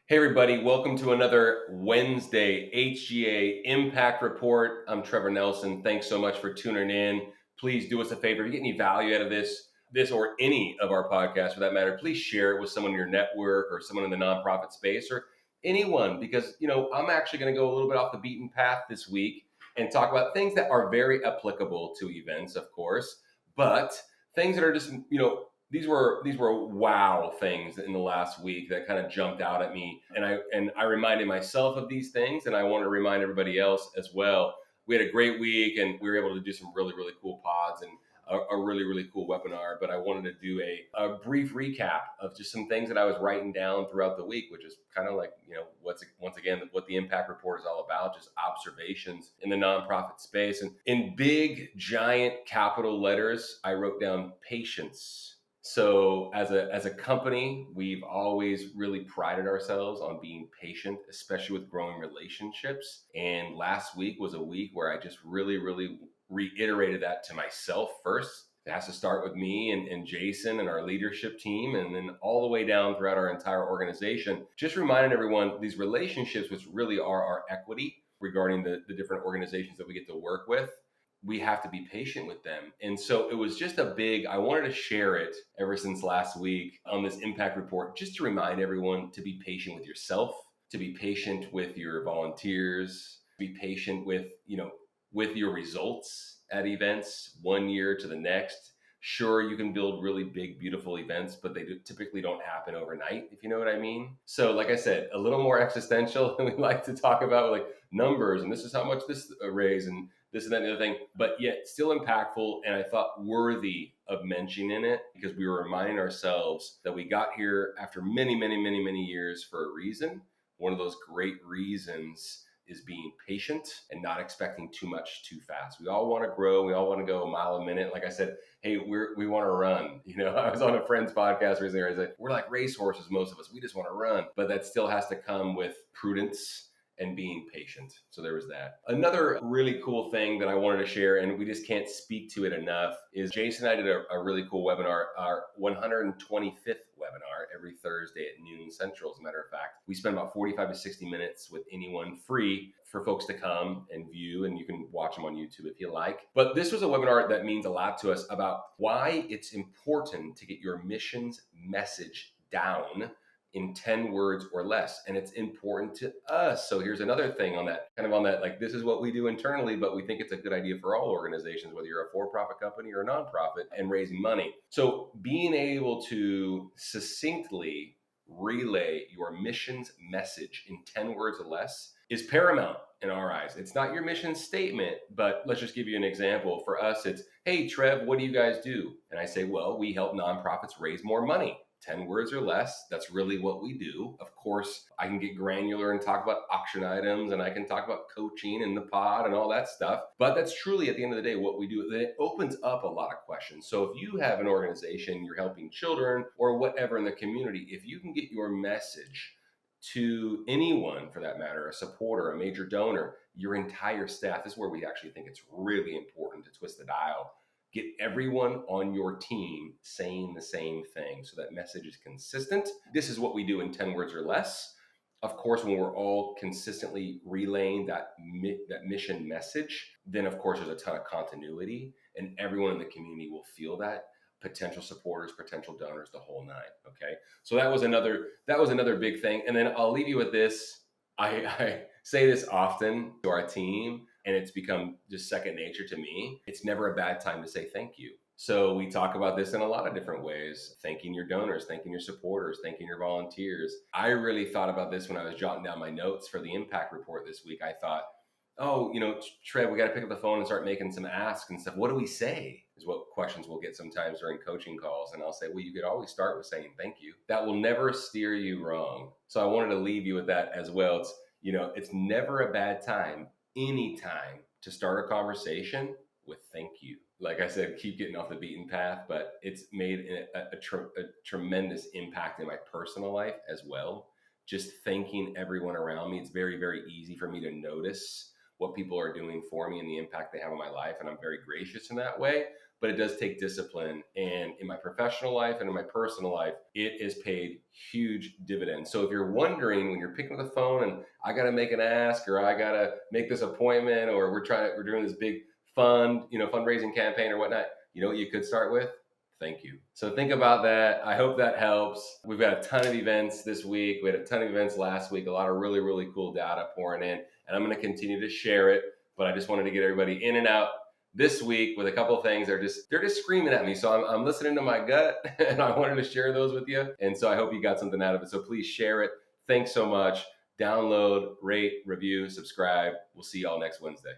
Hey, everybody, welcome to another Wednesday HGA Impact Report. I'm Trevor Nelson. Thanks so much for tuning in. Please do us a favor. If you get any value out of this or any of our podcasts for that matter, please share it with someone in your network or someone in the nonprofit space or anyone, because I'm actually going to go a little bit off the beaten path this week and talk about things that are very applicable to events, of course, but things that are just these were wow things in the last week that kind of jumped out at me, and I reminded myself of these things, and I want to remind everybody else as well. We had a great week, and we were able to do some really cool pods and a really cool webinar. But I wanted to do a brief recap of just some things that I was writing down throughout the week, which is kind of like what's once again what the impact report is all about, just observations in the nonprofit space. And in big giant capital letters, I wrote down patience. So as a company, we've always really prided ourselves on being patient, especially with growing relationships. And last week was a week where I just really reiterated that to myself first. It has to start with me and Jason and our leadership team, and then all the way down throughout our entire organization. Just reminding everyone these relationships, which really are our equity regarding the different organizations that we get to work with, we have to be patient with them. And so it was just I wanted to share it ever since last week on this impact report, just to remind everyone to be patient with yourself, to be patient with your volunteers, be patient with your results at events 1 year to the next. Sure, you can build really big, beautiful events, but typically don't happen overnight, if you know what I mean. So, like I said, a little more existential, and we like to talk about like numbers, and this is how much this raised, and this and that and the other thing, but yet still impactful. And I thought worthy of mentioning it because we were reminding ourselves that we got here after many years for a reason. One of those great reasons is being patient and not expecting too much too fast. We all want to grow. We all want to go a mile a minute. Like I said, hey, we want to run. I was on a friend's podcast recently where I said, we're like racehorses, most of us. We just want to run. But that still has to come with prudence and being patient. So there was that. Another really cool thing that I wanted to share, and we just can't speak to it enough, is Jason and I did a really cool webinar, our 125th webinar every Thursday at noon Central, as a matter of fact. We spend about 45 to 60 minutes with anyone free for folks to come and view, and you can watch them on YouTube if you like. But this was a webinar that means a lot to us about why it's important to get your mission's message down in 10 words or less. And it's important to us. So here's another thing on that, like, this is what we do internally, but we think it's a good idea for all organizations, whether you're a for-profit company or a nonprofit and raising money. So being able to succinctly relay your mission's message in 10 words or less is paramount in our eyes. It's not your mission statement, but let's just give you an example. For us, it's, hey, Trev, what do you guys do? And I say, well, we help nonprofits raise more money. 10 words or less. That's really what we do. Of course, I can get granular and talk about auction items, and I can talk about coaching and the pod and all that stuff. But that's truly, at the end of the day, what we do. It opens up a lot of questions. So if you have an organization, you're helping children or whatever in the community, if you can get your message to anyone, for that matter, a supporter, a major donor, your entire staff, this is where we actually think it's really important to twist the dial. Get everyone on your team saying the same thing so that message is consistent. This is what we do in 10 words or less. Of course, when we're all consistently relaying that mission message, then of course there's a ton of continuity, and everyone in the community will feel that. Potential supporters, potential donors, the whole nine. Okay, so that was another big thing. And then I'll leave you with this. I say this often to our team, and it's become just second nature to me. It's never a bad time to say thank you. So we talk about this in a lot of different ways: thanking your donors, thanking your supporters, thanking your volunteers. I really thought about this when I was jotting down my notes for the impact report this week. I thought, oh, Trev, we got to pick up the phone and start making some asks and stuff. What do we say? Is what questions we'll get sometimes during coaching calls. And I'll say, well, you could always start with saying thank you. That will never steer you wrong. So I wanted to leave you with that as well. It's never a bad time, anytime, to start a conversation with thank you. Like I said, keep getting off the beaten path, but it's made a tremendous impact in my personal life as well. Just thanking everyone around me. It's very easy for me to notice what people are doing for me and the impact they have on my life. And I'm very gracious in that way. but it does take discipline. And in my professional life and in my personal life, it has paid huge dividends. So if you're wondering when you're picking up the phone and I got to make an ask, or I got to make this appointment, or we're doing this big fundraising campaign or whatnot, you know what you could start with? Thank you. So think about that. I hope that helps. We've got a ton of events this week. We had a ton of events last week, a lot of really, really cool data pouring in, and I'm going to continue to share it. But I just wanted to get everybody in and out this week with a couple of things. They're just screaming at me. So I'm listening to my gut and I wanted to share those with you. And so I hope you got something out of it. So please share it. Thanks so much. Download, rate, review, subscribe. We'll see y'all next Wednesday.